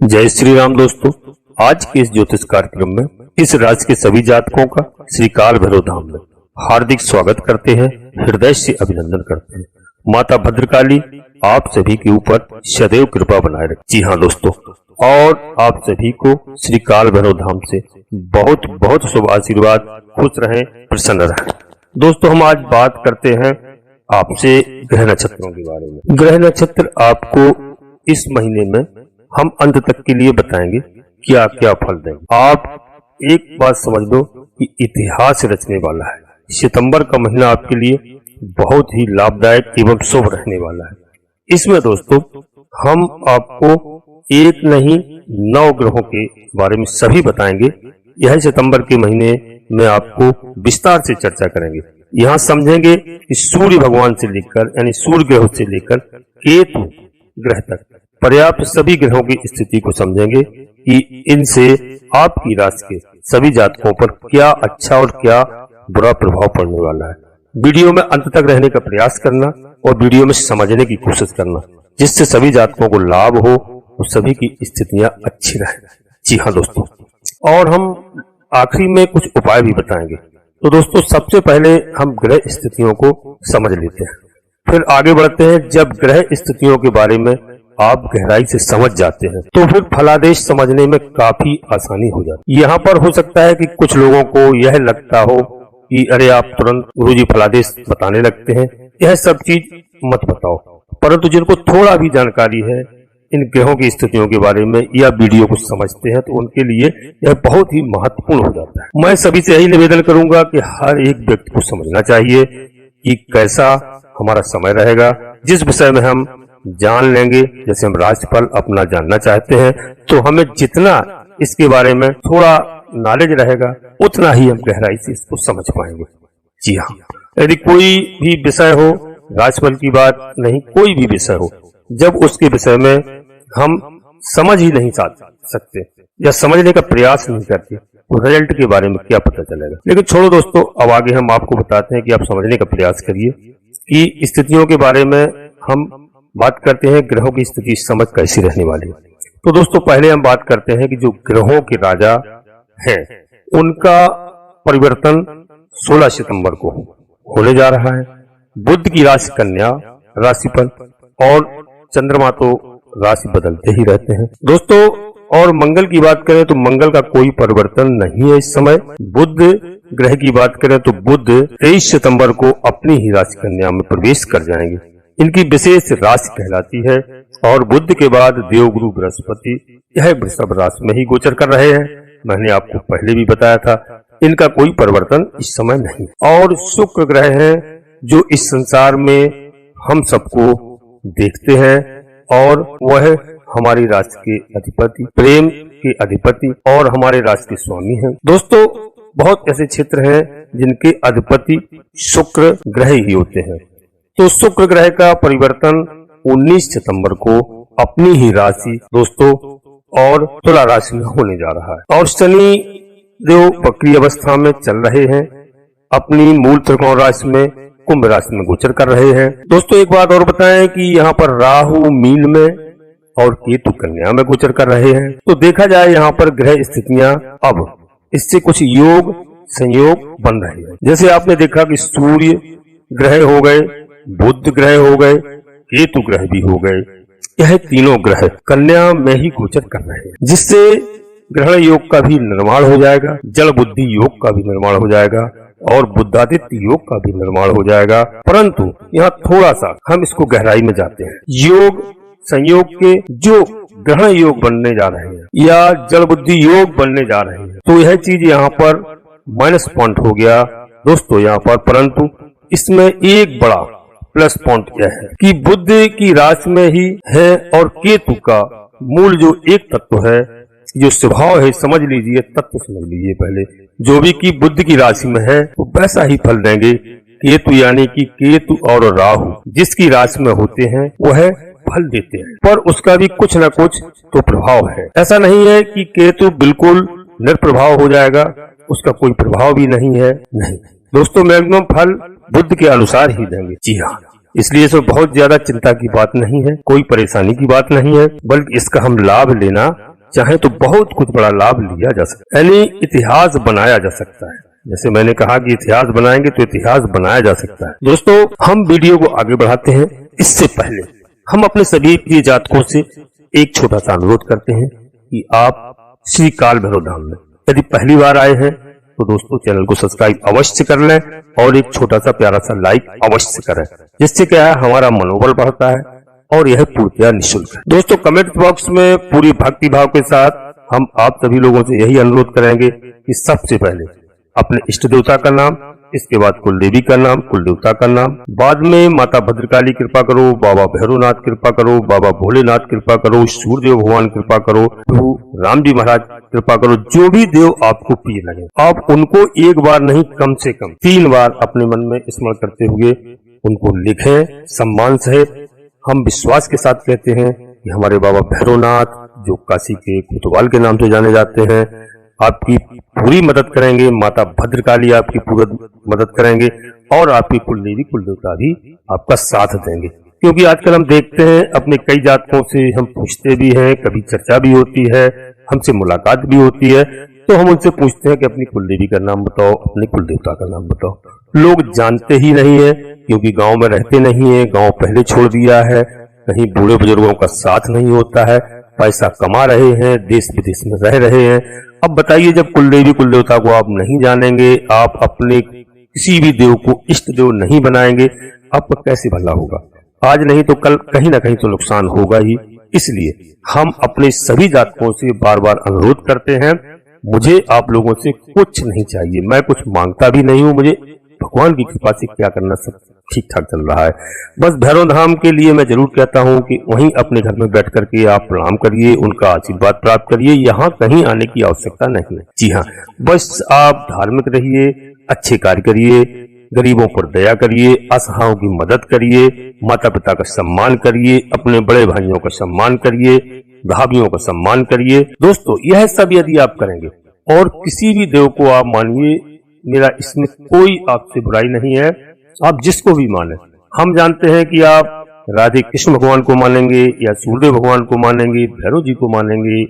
जय श्री राम दोस्तों। आज के इस ज्योतिष कार्यक्रम में इस राशि के सभी जातकों का श्री काल भैरव धाम में हार्दिक स्वागत करते हैं, हृदय से अभिनंदन करते हैं। माता भद्रकाली आप सभी के ऊपर सदैव कृपा बनाए रखे। जी हाँ दोस्तों, और आप सभी को श्री काल भैरव धाम से बहुत बहुत शुभ आशीर्वाद, खुश रहें, प्रसन्न रहें। दोस्तों, हम आज बात करते हैं आपसे ग्रह नक्षत्रों के बारे में। ग्रह नक्षत्र आपको इस महीने में हम अंत तक के लिए बताएंगे क्या क्या फल देंगे। आप एक बात समझ लो कि इतिहास रचने वाला है। सितंबर का महीना आपके लिए बहुत ही लाभदायक एवं शुभ रहने वाला है। इसमें दोस्तों हम आपको एक नहीं 9 ग्रहों के बारे में सभी बताएंगे। यह सितंबर के महीने में आपको विस्तार से चर्चा करेंगे। यहाँ समझेंगे कि सूर्य भगवान से लेकर यानी सूर्य ग्रह से लेकर केतु ग्रह तक पर्याप्त सभी ग्रहों की स्थिति को समझेंगे कि इनसे आपकी राशि के सभी जातकों पर क्या अच्छा और क्या बुरा प्रभाव पड़ने वाला है। वीडियो में अंत तक रहने का प्रयास करना और वीडियो में समझने की कोशिश करना, जिससे सभी जातकों को लाभ हो और सभी की स्थितियां अच्छी रहे। जी हाँ दोस्तों, और हम आखिरी में कुछ उपाय भी बताएंगे। तो दोस्तों, सबसे पहले हम ग्रह स्थितियों को समझ लेते हैं, फिर आगे बढ़ते हैं। जब ग्रह स्थितियों के बारे में आप गहराई से समझ जाते हैं तो फिर फलादेश समझने में काफी आसानी हो जाती है। यहाँ पर हो सकता है कि कुछ लोगों को यह लगता हो कि अरे आप तुरंत गुरुजी फलादेश बताने लगते हैं, यह सब चीज मत बताओ। परंतु जिनको थोड़ा भी जानकारी है इन ग्रहों की स्थितियों के बारे में या वीडियो को समझते हैं तो उनके लिए यह बहुत ही महत्वपूर्ण हो जाता है। मैं सभी से यही निवेदन करूंगा कि हर एक व्यक्ति को समझना चाहिए कि कैसा हमारा समय रहेगा। जिस विषय में हम जान लेंगे, जैसे हम राशिफल अपना जानना चाहते हैं, तो हमें जितना इसके बारे में थोड़ा नॉलेज रहेगा उतना ही हम गहराई से इसको समझ पाएंगे। जी हाँ, यदि कोई भी विषय हो, राशिफल की बात नहीं, कोई भी विषय हो, जब उसके विषय में हम समझ ही नहीं सकते या समझने का प्रयास नहीं करते तो रिजल्ट के बारे में क्या पता चलेगा। लेकिन छोड़ो दोस्तों, अब आगे हम आपको बताते हैं कि आप समझने का प्रयास करिए कि स्थितियों के बारे में हम बात करते हैं। ग्रहों की स्थिति समझ कैसी रहने वाली है। तो दोस्तों, पहले हम बात करते हैं कि जो ग्रहों के राजा हैं उनका परिवर्तन 16 सितंबर को होने जा रहा है। बुध की राशि कन्या राशि पर और चंद्रमा तो राशि बदलते ही रहते हैं दोस्तों। और मंगल की बात करें तो मंगल का कोई परिवर्तन नहीं है इस समय। बुध ग्रह की बात करें तो बुध 23 सितंबर को अपनी ही राशि कन्या में प्रवेश कर जाएंगे। इनकी विशेष राशि कहलाती है। और बुध के बाद देवगुरु बृहस्पति यह वृषभ राशि में ही गोचर कर रहे हैं। मैंने आपको पहले भी बताया था, इनका कोई परिवर्तन इस समय नहीं। और शुक्र ग्रह है जो इस संसार में हम सबको देखते हैं और वह हमारी राशि के अधिपति, प्रेम के अधिपति और हमारे राशि के स्वामी हैं। दोस्तों, बहुत ऐसे क्षेत्र हैं जिनके अधिपति शुक्र ग्रह ही होते हैं। तो शुक्र ग्रह का परिवर्तन 19 सितंबर को अपनी ही राशि दोस्तों और तुला राशि में होने जा रहा है। और शनि जो वक्री अवस्था में चल रहे हैं अपनी मूल त्रिकोण राशि में कुंभ राशि में गोचर कर रहे हैं। दोस्तों, एक बात और बताएं कि यहाँ पर राहु मीन में और केतु कन्या में गोचर कर रहे हैं। तो देखा जाए यहाँ पर ग्रह स्थितियां अब इससे कुछ योग संयोग बन रहे हैं। जैसे आपने देखा कि सूर्य ग्रह हो गए, बुध ग्रह हो गए, केतु ग्रह भी हो गए। यह तीनों ग्रह कन्या में ही गोचर कर रहे हैं, जिससे ग्रहण योग का भी निर्माण हो जाएगा, जल बुद्धि योग का भी निर्माण हो जाएगा और बुद्धादित्य योग का भी निर्माण हो जाएगा। परंतु यहाँ थोड़ा सा हम इसको गहराई में जाते हैं। योग संयोग के जो ग्रहण योग बनने जा रहे हैं या जल बुद्धि योग बनने जा रहे हैं, तो यह चीज यहाँ पर माइनस पॉइंट हो गया दोस्तों यहाँ पर। परंतु इसमें एक बड़ा प्लस पॉइंट यह है कि बुध की राशि में ही है और केतु का मूल जो एक तत्व है, जो स्वभाव है, समझ लीजिए, तत्व समझ लीजिए पहले, जो भी की बुध की राशि में है तो वैसा ही फल देंगे। केतु यानी कि केतु और राहु जिसकी राशि में होते हैं वह फल देते हैं, पर उसका भी कुछ न कुछ तो प्रभाव है। ऐसा नहीं है कि केतु बिल्कुल निर्प्रभाव हो जाएगा, उसका कोई प्रभाव भी नहीं है। नहीं दोस्तों, मैक्सिमम फल बुध के अनुसार ही देंगे। जी हाँ, इसलिए इसमें बहुत ज्यादा चिंता की बात नहीं है, कोई परेशानी की बात नहीं है, बल्कि इसका हम लाभ लेना चाहे तो बहुत कुछ बड़ा लाभ लिया जा सकता है, यानी इतिहास बनाया जा सकता है। जैसे मैंने कहा कि इतिहास बनाएंगे तो इतिहास बनाया जा सकता है। दोस्तों, हम वीडियो को आगे बढ़ाते हैं, इससे पहले हम अपने सभी प्रिय जातकों से एक छोटा सा अनुरोध करते हैं कि आप श्री काल भैरव धाम में यदि पहली बार आए हैं तो दोस्तों चैनल को सब्सक्राइब अवश्य कर लें और एक छोटा सा प्यारा सा लाइक अवश्य करें, जिससे क्या है हमारा मनोबल बढ़ता है और यह पूर्णतः निःशुल्क है। दोस्तों, कमेंट बॉक्स में पूरी भक्ति भाव के साथ हम आप सभी लोगों से यही अनुरोध करेंगे कि सबसे पहले अपने इष्ट देवता का नाम, इसके बाद कुल देवी का नाम, कुल देवता का नाम, बाद में माता भद्रकाली कृपा करो, बाबा भैरवनाथ कृपा करो, बाबा भोलेनाथ कृपा करो, सूर्यदेव भगवान कृपा करो, प्रभु राम जी महाराज कृपा करो। जो भी देव आपको प्रिय लगे आप उनको एक बार नहीं कम से कम 3 बार अपने मन में स्मरण करते हुए उनको लिखें। सम्मान सहित हम विश्वास के साथ कहते हैं कि हमारे बाबा भैरवनाथ, जो काशी के कोतवाल के नाम से जाने जाते हैं, आपकी पूरी मदद करेंगे। माता भद्रकाली आपकी पूरी मदद करेंगे और आपकी कुल देवी कुल देवता भी आपका साथ देंगे। क्योंकि आजकल हम देखते हैं अपने कई जातकों से हम पूछते भी हैं, कभी चर्चा भी होती है, हमसे मुलाकात भी होती है, तो हम उनसे पूछते हैं कि अपनी कुल देवी का नाम बताओ, अपने कुल देवता का नाम बताओ। लोग जानते ही नहीं है, क्योंकि गांव में रहते नहीं है, गांव पहले छोड़ दिया है, कहीं बूढ़े बुजुर्गों का साथ नहीं होता है, पैसा कमा रहे हैं, देश विदेश में रह रहे हैं। अब बताइए, जब कुल देवी कुल देवता को आप नहीं जानेंगे, आप अपने किसी भी देव को इष्ट देव नहीं बनाएंगे, आपका कैसे भला होगा? आज नहीं तो कल कहीं ना कहीं तो नुकसान होगा ही। इसलिए हम अपने सभी जातकों से बार बार अनुरोध करते हैं, मुझे आप लोगों से कुछ नहीं चाहिए, मैं कुछ मांगता भी नहीं हूँ, मुझे भगवान की कृपा से क्या करना सब ठीक ठाक चल रहा है। बस भैरव धाम के लिए मैं जरूर कहता हूँ कि वहीं अपने घर में बैठ करके आप प्रणाम करिए, उनका आशीर्वाद प्राप्त करिए, यहाँ कहीं आने की आवश्यकता नहीं है। जी हाँ, बस आप धार्मिक रहिए, अच्छे कार्य करिए, गरीबों पर दया करिए, असहायों की मदद करिए, माता पिता का सम्मान करिए, अपने बड़े भाइयों का सम्मान करिए, भाभीयों का सम्मान करिए। दोस्तों, यह सब यदि आप करेंगे और किसी भी देव को आप मानिए, मेरा इसमें कोई आपसे बुराई नहीं है, आप जिसको भी माने। हम जानते हैं कि आप राधे कृष्ण भगवान को मानेंगे या सूर्यदेव भगवान को मानेंगे, भैरव जी को मानेंगे,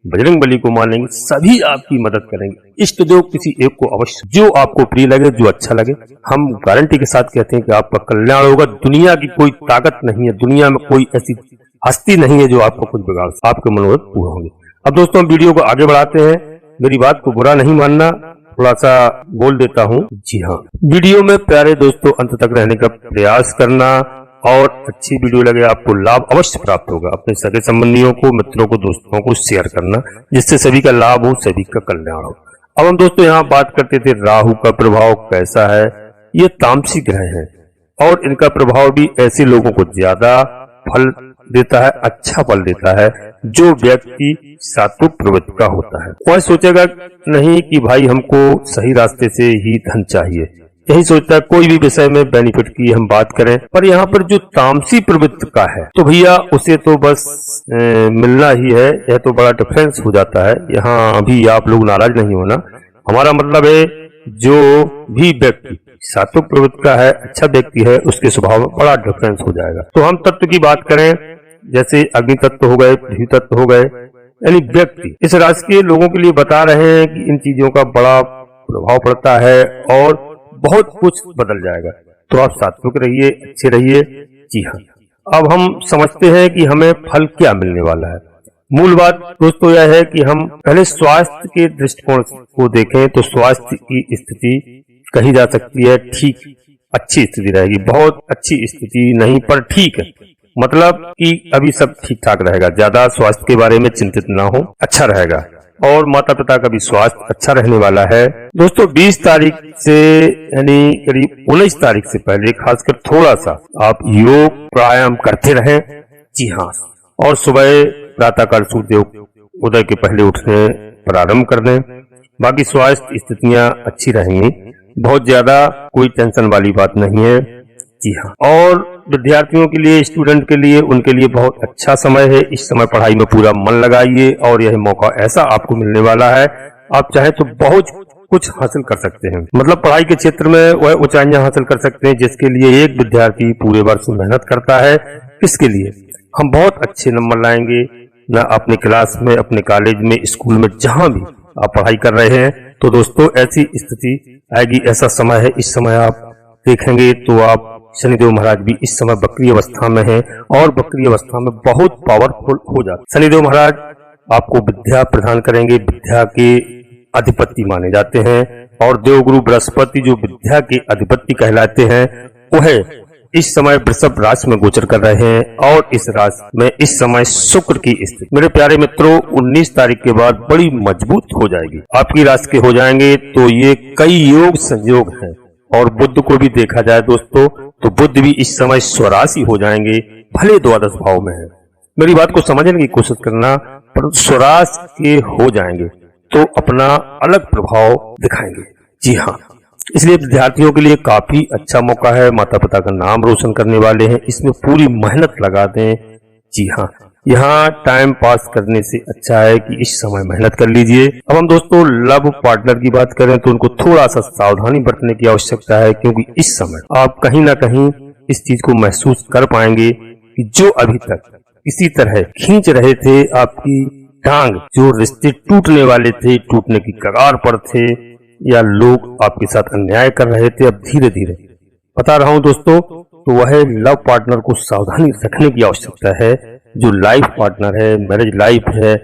बजरंगबली को मानेंगे, सभी आपकी मदद करेंगे। इष्ट देव किसी एक को अवश्य, जो आपको प्रिय लगे, जो अच्छा लगे, हम गारंटी के साथ कहते हैं कि आपका कल्याण होगा। दुनिया की कोई ताकत नहीं है, दुनिया में कोई ऐसी हस्ती नहीं है जो आपको कुछ बिगाड़, आपके मनोरथ पूरा होंगे। अब दोस्तों, हम वीडियो को आगे बढ़ाते हैं, मेरी बात को बुरा नहीं मानना, थोड़ा सा बोल देता हूँ। जी हाँ, वीडियो में प्यारे दोस्तों अंत तक रहने का प्रयास करना और अच्छी वीडियो लगे आपको लाभ अवश्य प्राप्त होगा। अपने सगे संबंधियों को, मित्रों को, दोस्तों को शेयर करना, जिससे सभी का लाभ हो, सभी का कल्याण हो। अब हम दोस्तों यहाँ बात करते थे राहु का प्रभाव कैसा है। ये तामसिक ग्रह हैं और इनका प्रभाव भी ऐसे लोगों को ज्यादा फल देता है, अच्छा फल देता है जो व्यक्ति सात्विक प्रवृत्ति का होता है। वह सोचेगा नहीं कि भाई हमको सही रास्ते से ही धन चाहिए, यही सोचता है। कोई भी विषय में बेनिफिट की हम बात करें, पर यहाँ पर जो तामसी प्रवृत्ति का है तो भैया उसे तो बस मिलना ही है। यह तो बड़ा डिफरेंस हो जाता है। यहाँ अभी आप लोग नाराज नहीं होना, हमारा मतलब है जो भी व्यक्ति सात्विक प्रवृत्ति का है, अच्छा व्यक्ति है, उसके स्वभाव में बड़ा डिफरेंस हो जाएगा। तो हम तत्व की बात करें, जैसे अग्नि तत्व हो गए, पृथ्वी तत्व हो गए, यानी व्यक्ति इस राशि के लोगों के लिए बता रहे हैं कि इन चीजों का बड़ा प्रभाव पड़ता है और बहुत कुछ बदल जाएगा। तो आप सात्विक रहिए, अच्छे रहिए। जी हाँ, अब हम समझते हैं कि हमें फल क्या मिलने वाला है। मूल बात दोस्तों यह है कि हम पहले स्वास्थ्य के दृष्टिकोण को देखें तो स्वास्थ्य की स्थिति कही जा सकती है ठीक, अच्छी स्थिति रहेगी, बहुत अच्छी स्थिति नहीं पर ठीक है, मतलब कि अभी सब ठीक ठाक रहेगा, ज्यादा स्वास्थ्य के बारे में चिंतित ना हो, अच्छा रहेगा। और माता पिता का भी स्वास्थ्य अच्छा रहने वाला है। दोस्तों 20 तारीख से यानी करीब 19 तारीख से पहले खासकर थोड़ा सा आप योग प्राणायाम करते रहें। जी हाँ, और सुबह प्रातःकाल सूर्य उदय के पहले उठने प्रारंभ कर दें। बाकी स्वास्थ्य स्थितियां अच्छी रहेंगी, बहुत ज्यादा कोई टेंशन वाली बात नहीं है। जी हाँ, और विद्यार्थियों के लिए, स्टूडेंट के लिए, उनके लिए बहुत अच्छा समय है। इस समय पढ़ाई में पूरा मन लगाइए और यह मौका ऐसा आपको मिलने वाला है, आप चाहे तो बहुत कुछ हासिल कर सकते हैं। मतलब पढ़ाई के क्षेत्र में वह ऊंचाइयां हासिल कर सकते हैं जिसके लिए एक विद्यार्थी पूरे वर्ष मेहनत करता है। इसके लिए हम बहुत अच्छे नंबर लाएंगे, न अपने क्लास में, अपने कॉलेज में, स्कूल में, जहां भी आप पढ़ाई कर रहे हैं, तो दोस्तों ऐसी स्थिति आएगी, ऐसा समय है। इस समय आप देखेंगे तो आप शनिदेव महाराज भी इस समय वक्री अवस्था में हैं और वक्री अवस्था में बहुत पावरफुल हो जाते। शनिदेव महाराज आपको विद्या प्रदान करेंगे, विद्या के अधिपति माने जाते हैं, और देवगुरु बृहस्पति जो विद्या के अधिपति कहलाते हैं वह इस समय वृषभ राशि में गोचर कर रहे हैं, और इस राशि में इस समय शुक्र की स्थिति मेरे प्यारे मित्रों 19 तारीख के बाद बड़ी मजबूत हो जाएगी। आपकी राशि के हो जाएंगे तो ये कई योग संयोग हैं। और बुध को भी देखा जाए दोस्तों तो बुध भी इस समय स्वराशि हो जाएंगे, भले द्वादश भाव में है। मेरी बात को समझने की कोशिश करना, पर स्वराशि के हो जाएंगे तो अपना अलग प्रभाव दिखाएंगे। जी हाँ, इसलिए विद्यार्थियों के लिए काफी अच्छा मौका है। माता पिता का नाम रोशन करने वाले हैं, इसमें पूरी मेहनत लगा दें। जी हाँ, यहाँ टाइम पास करने से अच्छा है कि इस समय मेहनत कर लीजिए। अब हम दोस्तों लव पार्टनर की बात करें तो उनको थोड़ा सा सावधानी बरतने की आवश्यकता है, क्योंकि इस समय आप कहीं ना कहीं इस चीज को महसूस कर पाएंगे कि जो अभी तक इसी तरह खींच रहे थे आपकी टांग, जो रिश्ते टूटने वाले थे, टूटने की कगार पर थे, या लोग आपके साथ अन्याय कर रहे थे, अब धीरे धीरे बता रहा हूं दोस्तों, तो वह लव पार्टनर को सावधानी रखने की आवश्यकता है। जो लाइफ पार्टनर है, मैरिज लाइफ है,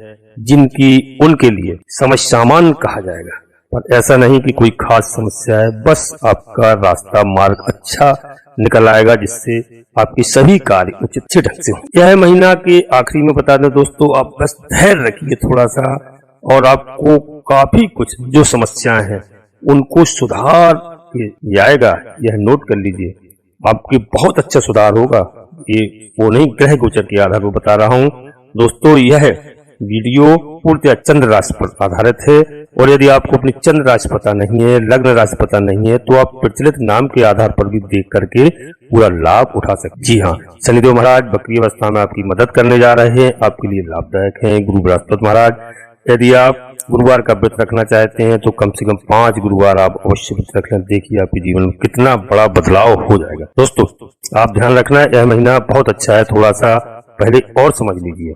जिनकी उनके लिए समस्यामान कहा जाएगा, पर ऐसा नहीं कि कोई खास समस्या है, बस आपका रास्ता मार्ग अच्छा निकल आएगा, जिससे आपके सभी कार्य उचित ढंग से हो। यह महीना के आखिरी में बता दें दोस्तों, आप बस धैर्य रखिए थोड़ा सा, और आपको काफी कुछ जो समस्याएं हैं उनको सुधार के आएगा। यह नोट कर लीजिए, आपके बहुत अच्छा सुधार होगा। ये वो नहीं ग्रह गोचर के आधार पर बता रहा हूँ दोस्तों। यह वीडियो पूर्णतः चंद्र राशि पर आधारित है, और यदि आपको अपनी चंद्र राशि पता नहीं है, लग्न राशि पता नहीं है, तो आप प्रचलित नाम के आधार पर भी देख करके पूरा लाभ उठा सकते। जी हाँ, शनिदेव महाराज वक्री अवस्था में आपकी मदद करने जा रहे हैं, आपके लिए लाभदायक है। गुरु बृहस्पति महाराज, यदि आप गुरुवार का व्रत रखना चाहते हैं तो कम से कम 5 गुरुवार आप अवश्य व्रत रख लें, देखिए आपके जीवन में कितना बड़ा बदलाव हो जाएगा। दोस्तों आप ध्यान रखना, यह महीना बहुत अच्छा है, थोड़ा सा पहले और समझ लीजिए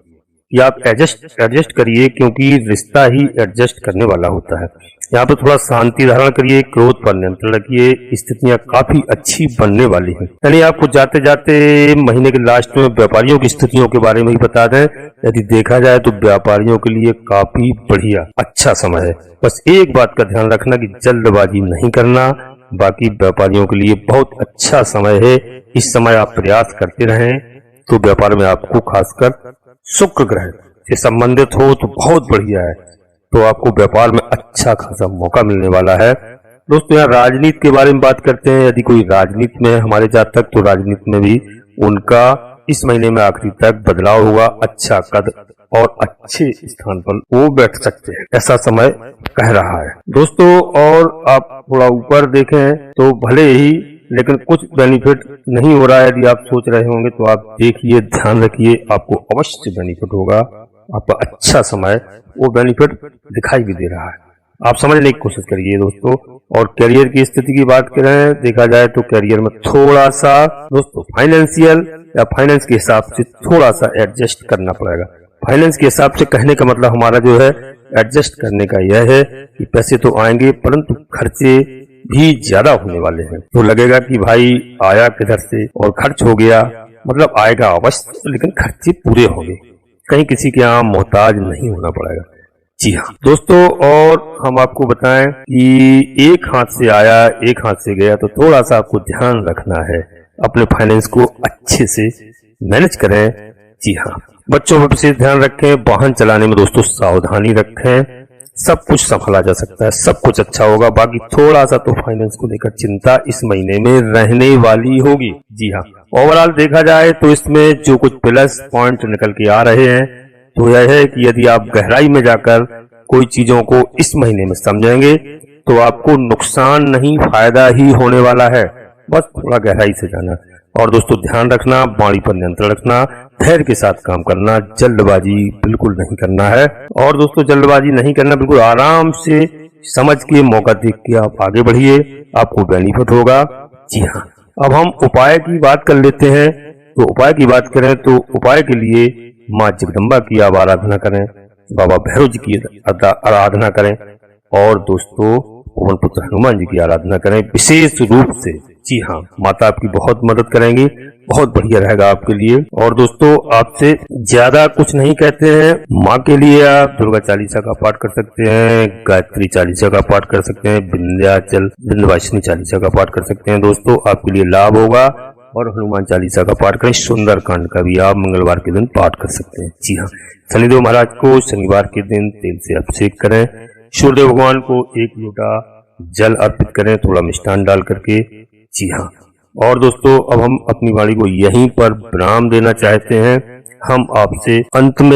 कि आप एडजस्ट करिए, क्योंकि रिश्ता ही एडजस्ट करने वाला होता है। यहाँ पे थोड़ा शांति धारण करिए, क्रोध पर नियंत्रण रखिए, स्थितियां काफी अच्छी बनने वाली हैं। यानी आपको जाते जाते महीने के लास्ट में व्यापारियों की स्थितियों के बारे में ही बता दें। यदि देखा जाए तो व्यापारियों के लिए काफी बढ़िया अच्छा समय है। बस एक बात का ध्यान रखना कि जल्दबाजी नहीं करना, बाकी व्यापारियों के लिए बहुत अच्छा समय है। इस समय आप प्रयास करते रहें तो व्यापार में आपको खासकर शुक्र ग्रह से संबंधित हो तो बहुत बढ़िया है, तो आपको व्यापार में अच्छा खासा मौका मिलने वाला है। दोस्तों यहाँ राजनीति के बारे में बात करते हैं। यदि कोई राजनीति में है हमारे जातक, तो राजनीति में भी उनका इस महीने में आखिरी तक बदलाव होगा, अच्छा कद और अच्छे स्थान पर वो बैठ सकते हैं, ऐसा समय कह रहा है दोस्तों। और आप थोड़ा ऊपर देखें तो भले ही, लेकिन कुछ बेनिफिट नहीं हो रहा है। यदि आप सोच रहे होंगे तो आप देखिए, ध्यान रखिए, आपको अवश्य बेनिफिट होगा। आपका अच्छा समय वो बेनिफिट दिखाई भी दे रहा है, आप समझने की कोशिश करिए दोस्तों। और करियर की स्थिति की बात करें, देखा जाए तो करियर में थोड़ा सा दोस्तों फाइनेंशियल या फाइनेंस के हिसाब से थोड़ा सा एडजस्ट करना पड़ेगा। फाइनेंस के हिसाब से कहने का मतलब हमारा जो है एडजस्ट करने का यह है कि पैसे तो आएंगे परंतु खर्चे भी ज्यादा होने वाले हैं। तो लगेगा कि भाई आया किधर से और खर्च हो गया, मतलब आएगा अवश्य लेकिन खर्चे पूरे होंगे, कहीं किसी के यहाँ मोहताज नहीं होना पड़ेगा। जी हाँ दोस्तों, और हम आपको बताएं कि एक हाथ से आया एक हाथ से गया, तो थोड़ा सा आपको ध्यान रखना है, अपने फाइनेंस को अच्छे से मैनेज करें। जी हाँ, बच्चों पर विशेष ध्यान रखें, वाहन चलाने में दोस्तों सावधानी रखें, सब कुछ संभाला जा सकता है, सब कुछ अच्छा होगा। बाकी थोड़ा सा तो फाइनेंस को लेकर चिंता इस महीने में रहने वाली होगी। जी हाँ, ओवरऑल देखा जाए तो इसमें जो कुछ प्लस पॉइंट निकल के आ रहे हैं तो यह है कि यदि आप गहराई में जाकर कोई चीजों को इस महीने में समझेंगे तो आपको नुकसान नहीं फायदा ही होने वाला है, बस थोड़ा गहराई से जाना। और दोस्तों ध्यान रखना, वाणी पर नियंत्रण रखना, धैर्य के साथ काम करना, जल्दबाजी बिल्कुल नहीं करना है। और दोस्तों जल्दबाजी नहीं करना, बिल्कुल आराम से समझ के मौका देख के आप आगे बढ़िए, आपको बेनिफिट होगा। जी हाँ, अब हम उपाय की बात कर लेते हैं। तो उपाय की बात करें तो उपाय के लिए माँ जगदम्बा की आप आराधना करें, बाबा भैरव जी की आराधना करें और दोस्तों पवन पुत्र हनुमान जी की आराधना करें विशेष रूप से। जी हाँ, माता आपकी बहुत मदद करेंगी, बहुत बढ़िया रहेगा आपके लिए। और दोस्तों आपसे ज्यादा कुछ नहीं कहते हैं, माँ के लिए आप दुर्गा चालीसा का पाठ कर सकते हैं, गायत्री चालीसा का पाठ कर सकते हैं, विंध्यवासिनी चालीसा का पाठ कर सकते हैं। दोस्तों आपके लिए लाभ होगा। और हनुमान चालीसा का पाठ करें, सुंदर कांड का भी आप मंगलवार के दिन पाठ कर सकते हैं। जी हाँ, शनिदेव महाराज को शनिवार के दिन तेल से अभिषेक करें, सूर्यदेव भगवान को 1 लोटा जल अर्पित करें, थोड़ा मिष्ठान डाल करके। जी हाँ, और दोस्तों अब हम अपनी वाणी को यहीं पर विराम देना चाहते हैं। हम आपसे अंत में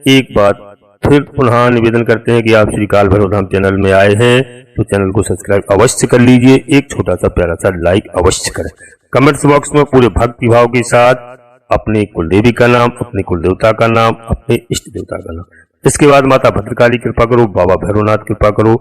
एक बात फिर पुनः निवेदन करते हैं कि आप श्री काल भैरव धाम चैनल में आए हैं तो चैनल को सब्सक्राइब अवश्य कर लीजिए, एक छोटा सा प्यारा सा लाइक अवश्य करें। कमेंट्स बॉक्स में पूरे भक्ति भाव के साथ अपने कुलदेवी का नाम, अपने कुलदेवता का नाम, अपने इष्ट देवता का नाम, इसके बाद माता भद्रकाली कृपा करो, बाबा भैरवनाथ कृपा करो,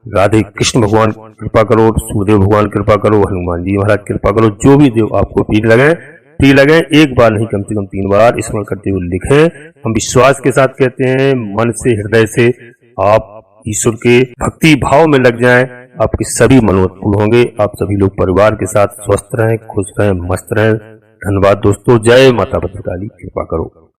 राधे कृष्ण भगवान कृपा करो, सूर्यदेव भगवान कृपा करो, हनुमान जी महाराज कृपा करो, जो भी देव आपको प्रिय लगे एक बार नहीं कम से कम 3 बार स्मरण करते हुए लिखें। हम विश्वास के साथ कहते हैं, मन से हृदय से आप ईश्वर के भक्ति भाव में लग जाएं, आपके सभी मनोरथ पूर्ण होंगे। आप सभी लोग परिवार के साथ स्वस्थ रहें, खुश रहें, मस्त रहें। धन्यवाद दोस्तों। जय माता भद्रकाली, कृपा करो।